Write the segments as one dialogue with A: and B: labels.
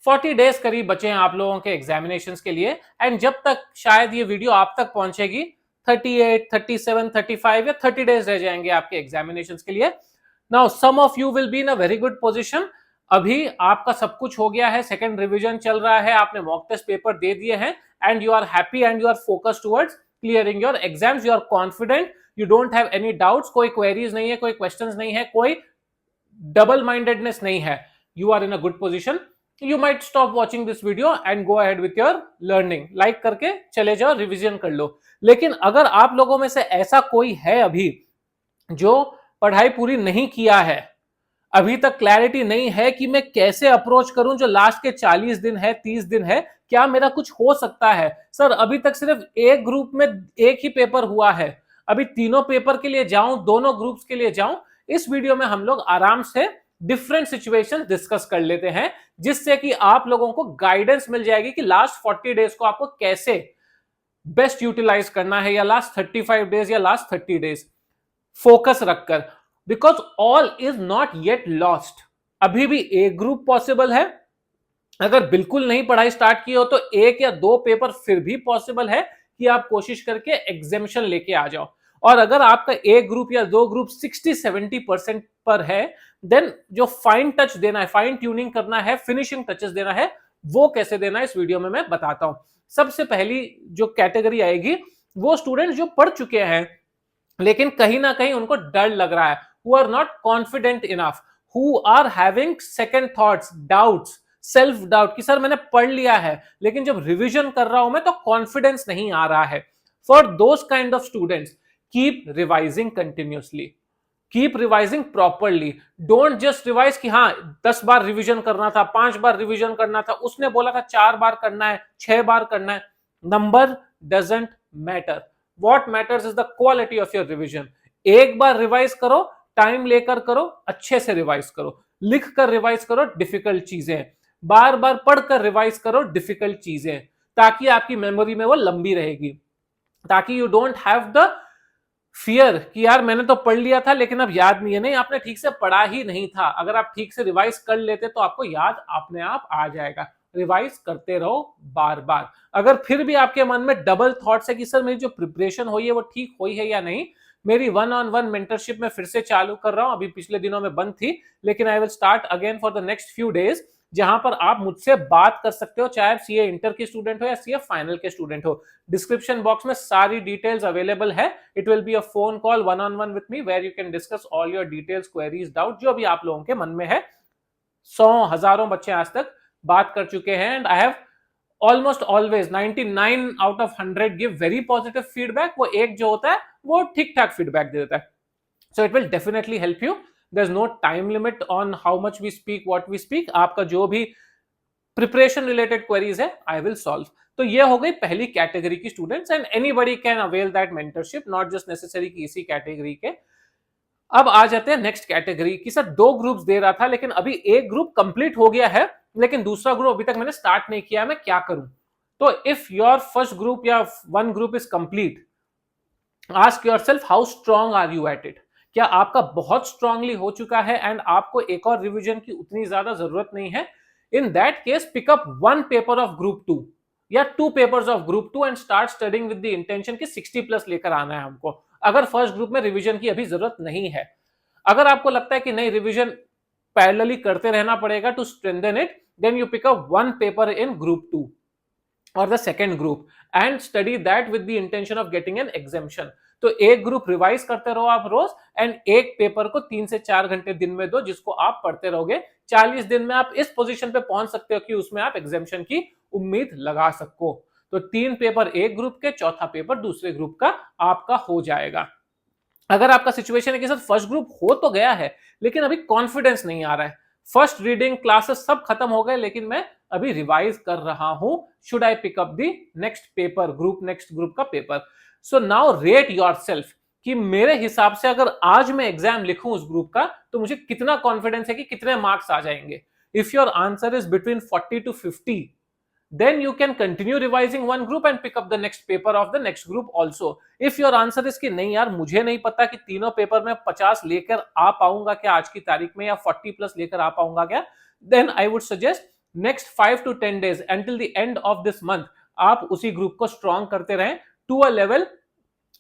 A: 40 days करीब बचे हैं आप लोगों के एग्जामिनेशंस के लिए, एंड जब तक शायद ये वीडियो आप तक पहुंचेगी 38, 37, 35 या 30 डेज रह जाएंगे आपके एग्जामिनेशंस के लिए। Now some of you will be in a very good position. अभी आपका सब कुछ हो गया है, सेकंड रिवीजन चल रहा है, आपने मॉक टेस्ट पेपर दे दिए हैं, and you are happy and you are focused towards clearing your exams. You are confident, you don't have any doubts, कोई क्वेरीज नहीं है, कोई क्वेश्चंस नहीं है, कोई डबल माइंडेडनेस नहीं है। You are in a good position. You might stop watching this video and go ahead with your learning, like करके चले जाओ, रिवीजन कर लो। लेकिन अगर आप लोगों में से ऐसा कोई है अभी जो पढ़ाई पूरी नहीं किया है, अभी तक क्लैरिटी नहीं है कि मैं कैसे अप्रोच करूं, जो लास्ट के 40 दिन है, 30 दिन है, क्या मेरा कुछ हो सकता है? सर अभी तक सिर्फ एक ग्रुप में एक ही पेपर हुआ है, अभी तीनों पेपर के लिए जाऊं, दोनों ग्रुप्स के लिए जाऊं? इस वीडियो में हम लोग आराम से डिफरेंट सिचुएशन डिस्कस कर लेते हैं, जिससे कि आप लोगों को गाइडेंस मिल जाएगी कि लास्ट 40 डेज को आपको कैसे बेस्ट यूटिलाइज करना है, या लास्ट 35 डेज या लास्ट 30 डेज फोकस रखकर। Because all is not yet lost, अभी भी एक ग्रुप पॉसिबल है। अगर बिल्कुल नहीं पढ़ाई स्टार्ट की हो तो एक या दो पेपर फिर भी पॉसिबल है कि आप कोशिश करके एग्जामिनेशन लेके आ जाओ। और अगर आपका एक ग्रुप या दो ग्रुप 60-70% पर है, देन जो फाइन टच देना है, फाइन ट्यूनिंग करना है, फिनिशिंग टचेस देना है, वो कैसे देना है इस वीडियो में मैं बताता हूं। सबसे पहली जो कैटेगरी आएगी वो स्टूडेंट जो पढ़ चुके हैं लेकिन कहीं ना कहीं उनको डर लग रहा है, who are not confident enough, who are having second thoughts, doubts, self doubt कि सर मैंने पढ़ लिया है लेकिन जब रिवीजन कर रहा हूं मैं तो कॉन्फिडेंस नहीं आ रहा है। For those kind of students, keep revising continuously, keep revising properly. Don't just revise कि हाँ 10 बार रिवीजन करना था, 5 बार रिवीजन करना था, उसने बोला था 4 बार करना है, 6 बार करना है। Number doesn't matter, what matters is the quality of your revision. एक बार रिवाइज करो, टाइम लेकर करो, अच्छे से रिवाइज करो, लिख कर रिवाइज करो डिफिकल्ट चीजें, बार बार पढ़कर रिवाइज करो डिफिकल्ट चीजें, ताकि आपकी मेमोरी में वो लंबी रहेगी, ताकि you don't have the fear कि यार मैंने तो पढ़ लिया था लेकिन अब याद नहीं है। नहीं, आपने ठीक से पढ़ा ही नहीं था। अगर आप ठीक से रिवाइज कर लेते तो आपको याद अपने आप आ जाएगा। रिवाइज करते रहो बार बार। अगर फिर भी आपके मन में डबल थॉट्स है कि सर मेरी जो प्रिपरेशन हुई है वो ठीक हुई है या नहीं, मेरी 1-on-1 मेंटरशिप में फिर से चालू कर रहा हूं। अभी पिछले दिनों में बंद थी, लेकिन I will start again for the next few days, जहां पर आप मुझसे बात कर सकते हो, चाहे आप सीए इंटर के स्टूडेंट हो या सीए फाइनल के स्टूडेंट हो। डिस्क्रिप्शन बॉक्स में सारी डिटेल्स अवेलेबल है। It will be a phone call 1-on-1 with me, where you can discuss all your details, queries, doubt, जो भी आप लोगों के मन में है। 100 हजारों बच्चे आज तक बात कर चुके हैं, and I have almost always 99 out of 100 give very positive feedback. वो एक जो होता है वो ठीक ठाक फीडबैक दे देता है। So it will definitely help you. There's no time limit on how much we speak, what we speak. आपका जो भी प्रिपरेशन रिलेटेड क्वेरीज है आई विल सॉल्व। तो ये हो गई पहली कैटेगरी की students, and anybody can avail that mentorship, not just necessary कि इसी कैटेगरी के। अब आ जाते हैं नेक्स्ट कैटेगरी की। सर 2 ग्रुप्स दे रहा था लेकिन अभी एक ग्रुप कंप्लीट हो गया है लेकिन दूसरा ग्रुप अभी तक मैंने स्टार्ट नहीं किया, मैं क्या करूं? तो इफ योर फर्स्ट ग्रुप या 1 group is complete, ask yourself how strong are you at it. क्या आपका बहुत स्ट्रांगली हो चुका है एंड आपको एक और रिवीजन की उतनी ज्यादा जरूरत नहीं है? In that case pick up 1 paper of group 2 या 2 papers of group 2 and start studying with the intention कि 60+ लेकर आना है हमको, अगर फर्स्ट ग्रुप में रिवीजन की अभी जरूरत नहीं है। अगर आपको लगता है कि नहीं रिवीजन पैरेलली करते रहना पड़ेगा to strengthen it, then you pick up 1 paper in group 2 और the second group and study that with the intention of getting an examination. तो एक ग्रुप रिवाइज करते रहो आप रोज, एंड एक पेपर को 3 से 4 घंटे दिन में दो, जिसको आप पढ़ते रहोगे। 40 दिन में आप इस पोजीशन पे पहुंच सकते हो कि उसमें आप एग्जामिशन की उम्मीद लगा सको। तो 3 पेपर एक ग्रुप के, चौथा पेपर दूसरे ग्रुप का आपका हो जाएगा। अगर आपका सिचुएशन है कि सर फर्स्ट ग्रुप हो तो गया है लेकिन अभी कॉन्फिडेंस नहीं आ रहा है, फर्स्ट रीडिंग क्लासेस सब खत्म हो गए लेकिन मैं अभी रिवाइज कर रहा हूं, should I pick up the next paper group, next group का paper? So now rate yourself कि मेरे हिसाब से अगर आज मैं एग्जाम लिखूं उस ग्रुप का तो मुझे कितना कॉन्फिडेंस है कि कितने मार्क्स आ जाएंगे। If your answer is between 40 to 50, then you can continue revising one group and pick up the next paper of the next group also. If your answer is कि नहीं यार मुझे नहीं पता कि तीनों पेपर में 50 लेकर आ पाऊंगा क्या आज की तारीख में, या 40+ लेकर आ पाऊंगा क्या, then I would suggest next 5 to 10 days until the end of this month आप उसी ग्रुप को स्ट्रॉन्ग करते रहें टू अ लेवल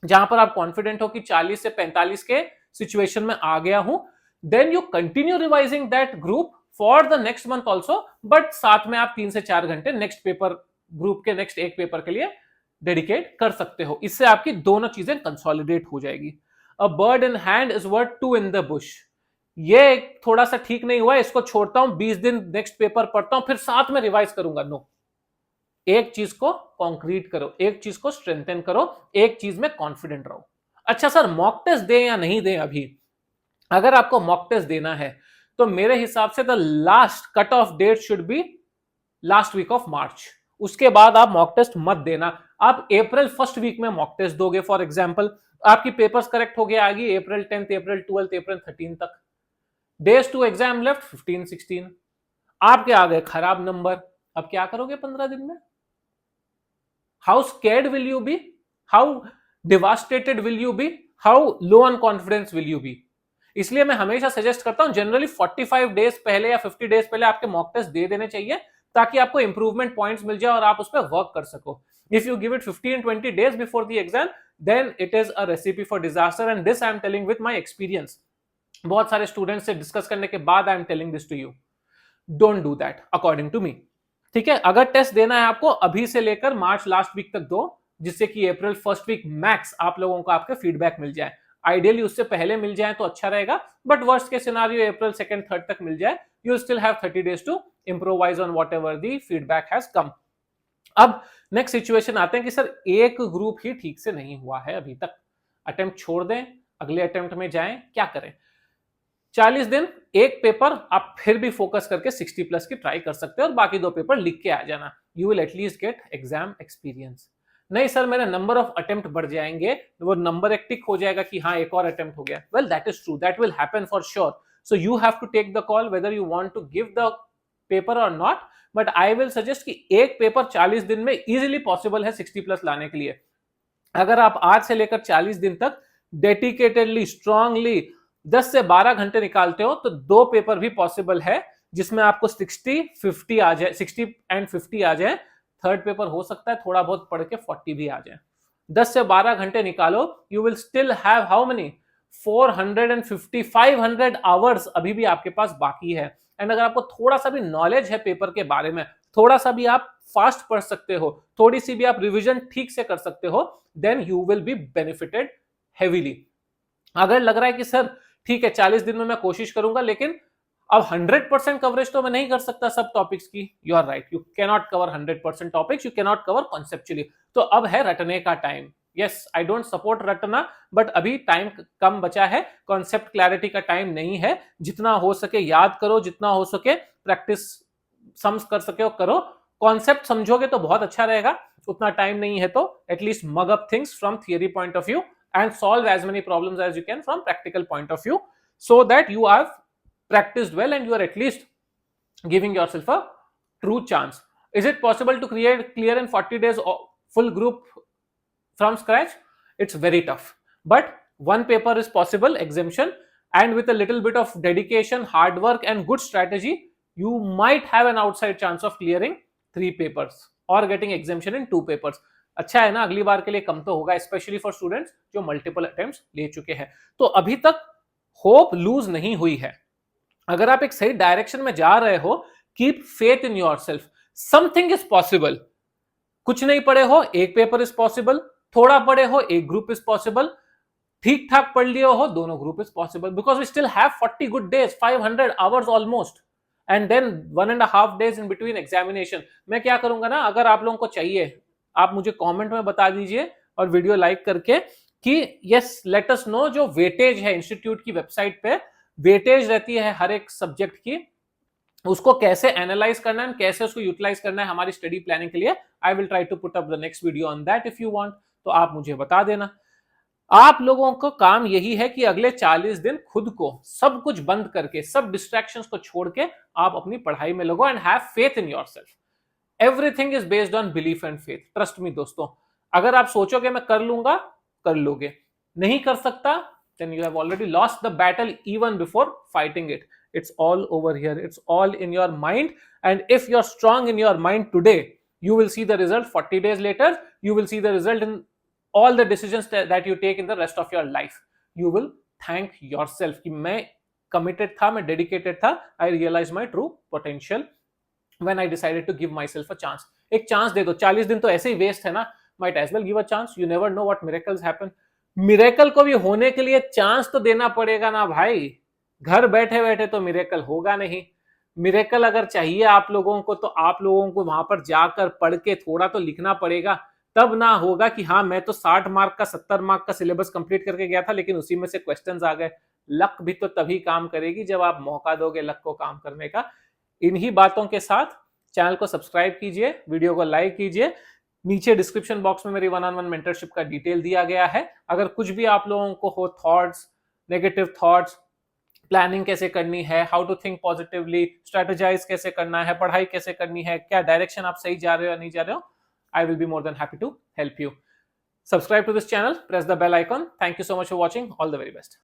A: जहां पर आप कॉन्फिडेंट हो कि 40 से 45 के सिचुएशन में आ गया हूं. Then you continue revising that group for the next month also, but साथ में आप 3 से 4 घंटे नेक्स्ट पेपर ग्रुप के नेक्स्ट एक पेपर के लिए डेडिकेट कर सकते हो. इससे आपकी दोनों चीजें कंसोलिडेट हो जाएगी. A bird in hand is worth two in the bush. ये थोड़ा सा ठीक नहीं हुआ, इसको छोड़ता हूं, 20 दिन नेक्स्ट पेपर पढ़ता हूं, फिर साथ में रिवाइज करूंगा. नो, एक चीज को कॉन्क्रीट करो, एक चीज को स्ट्रेंथन करो, एक चीज में कॉन्फिडेंट रहो. अच्छा सर, मॉक टेस्ट दें या नहीं दें? अभी अगर आपको मॉक टेस्ट देना है तो मेरे हिसाब से the last cut off date should be last week of March. उसके बाद आप मॉक टेस्ट मत देना. आप अप्रैल फर्स्ट वीक में मॉक टेस्ट दोगे फॉर एग्जांपल, आपकी पेपर्स करेक्ट हो गया आगे अप्रैल 10th, अप्रैल 12th, अप्रैल 13 तक. Days to exam left 15, 16. आपके आ गए खराब नंबर. अब क्या करोगे 15 दिन में? How scared will you be? How devastated will you be? How low on confidence will you be? इसलिए मैं हमेशा सजेस्ट करता हूं जनरली 45 डेज पहले या 50 डेज पहले आपके मॉक टेस्ट दे देने चाहिए ताकि आपको इंप्रूवमेंट पॉइंट्स मिल जाए और आप उस पर वर्क कर सको. If you give it 15 and 20 days before the exam, then it is a recipe for disaster, and this I am telling with my experience. बहुत सारे स्टूडेंट्स से डिस्कस करने के बाद I am telling this to you. Don't do that according to me. ठीक है, अगर test देना है आपको अभी से लेकर मार्च लास्ट वीक तक दो, जिससे कि अप्रैल फर्स्ट वीक मैक्स आप लोगों को आपके फीडबैक मिल जाए. आइडियली उससे पहले मिल जाए तो अच्छा रहेगा, बट वर्स्ट के सिनारियो अप्रैल 2nd, 3rd तक मिल जाए. You still have 30 days to improvise on whatever the feedback has come. अब नेक्स्ट सिचुएशन आते हैं कि सर एक ग्रुप ही ठीक से नहीं हुआ है अभी तक, अटेम्प्ट छोड़ दें, अगले अटेम्प्ट में जाएं, क्या करें? 40 दिन एक पेपर आप फिर भी फोकस करके 60 प्लस की ट्राई कर सकते हो और बाकी 2 पेपर लिख के आ जाना. You will at least get exam experience. नहीं सर मेरे नंबर ऑफ अटेम्प्ट बढ़ जाएंगे, वो नंबर एक टिक हो जाएगा कि हाँ एक और अटेम्प्ट हो गया. Well that is true, that will happen for sure. So you have to take the call whether you want to give the paper और not. But I will suggest कि एक पेपर 40 दिन में इजीली पॉसिबल है 60 plus लाने के लिए. अगर आप आज से लेकर 40 दिन तक डेडिकेटेडली स्ट्रांगली 10 से 12 घंटे निकालते हो तो 2 पेपर भी पॉसिबल है जिसमें आपको 60, 50 आ जाए, 60 and 50 आ जाए. थर्ड पेपर हो सकता है थोड़ा बहुत पढ़ के 40 भी आ जाए. 10 से 12 घंटे निकालो, you will still have how many 450, 500 hours अभी भी आपके पास बाकी है. एंड अगर आपको थोड़ा सा भी नॉलेज है पेपर के बारे में, थोड़ा सा भी आप फास्ट पढ़ सकते हो, थोड़ी सी भी आप रिवीजन ठीक से कर सकते हो, then you will be benefited heavily. अगर लग रहा है कि सर ठीक है 40 दिन में मैं कोशिश करूंगा लेकिन अब 100% कवरेज तो मैं नहीं कर सकता सब टॉपिक्स की, you are right, you can not cover 100% topics, you can not cover conceptually. तो अब है रटने का time. Yes, I don't support रटना, बट अभी टाइम कम बचा है, कॉन्सेप्ट क्लैरिटी का टाइम नहीं है. जितना हो सके याद करो, जितना हो सके प्रैक्टिस सम्स कर सके हो करो. कॉन्सेप्ट समझोगे तो बहुत अच्छा रहेगा, उतना टाइम नहीं है तो at least mug up things from theory point of view and solve as many problems as you can from practical point of view, so that you have practiced well and you are at least giving yourself a true chance. Is it possible to clear in 40 days full group from scratch? It's very tough, but one paper is possible exemption, and with a little bit of dedication, hard work and good strategy, you might have an outside chance of clearing 3 papers or getting exemption in 2 papers. अच्छा है ना, अगली बार के लिए कम तो होगा, specially for students जो multiple attempts ले चुके हैं. तो अभी तक होप लूज नहीं हुई है. अगर आप एक सही डायरेक्शन में जा रहे हो, keep faith in yourself. Something is possible. कुछ नहीं पढ़े हो, एक पेपर इज पॉसिबल. थोड़ा पढ़े हो, एक ग्रुप इज पॉसिबल. ठीक ठाक पढ़ लिए हो, दोनों group is possible, because we still have 40 good days, 500 hours almost, and then 1.5 days in between examination. मैं क्या करूंगा ना, अगर आप लोगों को चाहिए आप मुझे कमेंट में बता दीजिए और वीडियो लाइक करके कि यस लेट अस नो, जो वेटेज है इंस्टीट्यूट की वेबसाइट पे वेटेज रहती है हर एक सब्जेक्ट की, उसको कैसे एनालाइज करना है, कैसे उसको यूटिलाइज करना है हमारी स्टडी प्लानिंग के लिए. I will try to put up the next video on that if you want. तो आप मुझे बता देना. आप लोगों को काम यही है कि अगले 40 दिन खुद को सब कुछ बंद करके, सब डिस्ट्रैक्शंस को छोड़ के आप अपनी पढ़ाई में लगो and have faith in yourself. Everything is based on belief and faith. Trust me दोस्तों, अगर आप सोचोगे मैं कर लूंगा, कर लोगे. नहीं कर सकता, then you have already lost the battle even before fighting it. It's all over here. It's all in your mind. And if you're strong in your mind today, you will see the result 40 days later. You will see the result in all the decisions that you take in the rest of your life. You will thank yourself कि मैं committed था, मैं dedicated था. I realized my true potential when I decided to give myself a chance. एक chance दे दो. 40 दिन तो ऐसे ही वेस्ट है ना. Might as well give a chance. You never know what miracles happen. Miracle को भी होने के लिए चांस तो देना पड़ेगा ना भाई. घर बैठे बैठे तो मिरेकल होगा नहीं. मिरेकल अगर चाहिए आप लोगों को तो आप लोगों को वहां पर जाकर पढ़ के थोड़ा तो लिखना पड़ेगा. तब ना होगा कि हाँ मैं तो 60 मार्क का 70 मार्क का सिलेबस कंप्लीट करके गया था लेकिन उसी में से क्वेश्चंस आ गए. लक भी तो तभी काम करेगी जब आप मौका दोगे लक को काम करने का. इन्हीं बातों के साथ चैनल को सब्सक्राइब कीजिए, वीडियो को लाइक कीजिए. नीचे डिस्क्रिप्शन बॉक्स में मेरी 1-on-1 मेंटरशिप का डिटेल दिया गया है. अगर कुछ भी आप लोगों को हो थॉट्स, नेगेटिव थॉट्स, प्लानिंग कैसे करनी है, how to think positively, strategize कैसे करना है, पढ़ाई कैसे करनी है, क्या डायरेक्शन आप सही जा रहे हो या नहीं जा रहे हो, I will be more than happy to help you. Subscribe to this channel, press the bell icon. Thank you so much for watching. All the very best.